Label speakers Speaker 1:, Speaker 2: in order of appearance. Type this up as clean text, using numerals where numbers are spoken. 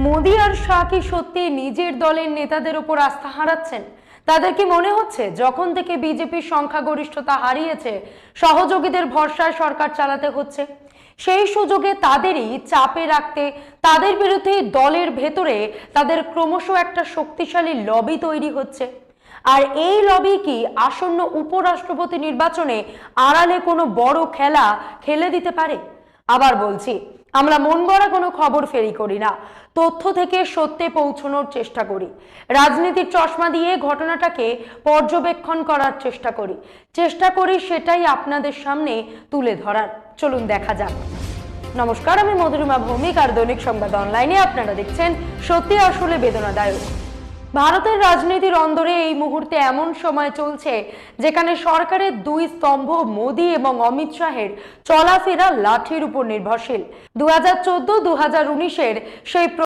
Speaker 1: মোদি আর শাহ কি সত্যি নিজের দলের নেতাদের উপর আস্থা হারাচ্ছেন? তাদের কি মনে হচ্ছে যখন থেকে বিজেপির সংখ্যাগরিষ্ঠতা হারিয়েছে, সহযোগীদের ভরসায় সরকার চালাতে হচ্ছে? সেই সুযোগে তাদেরই চাপে রাখতে তাদের বিরুদ্ধে দলের ভেতরে তাদের ক্রমশ একটা শক্তিশালী লবি তৈরি হচ্ছে। আর এই লবি কি আসন্ন উপরাষ্ট্রপতি নির্বাচনে আড়ালে কোনো বড় খেলা খেলে দিতে পারে? আবার বলছি, আমরা মন গড়া কোনো খবর ফেরি করি না, তথ্য থেকে সত্যে পৌঁছানোর চেষ্টা করি। রাজনীতির চশমা দিয়ে ঘটনাটাকে পর্যবেক্ষণ করার চেষ্টা করি সেটাই আপনাদের সামনে তুলে ধরার। চলুন দেখা যাক। নমস্কার, আমি মধুরিমা ভৌমিক, আর দৈনিক সংবাদ অনলাইনে আপনারা দেখছেন সত্যি আসলে বেদনাদায়ক। ভারতের রাজনীতির অন্দরে এই মুহূর্তে এমন সময় চলছে যেখানে সরকারের দুই স্তম্ভ মোদি এবং অমিত শাহের চলাফেরা লাঠির উপর নির্ভরশীল। 2014-2019-এর সেই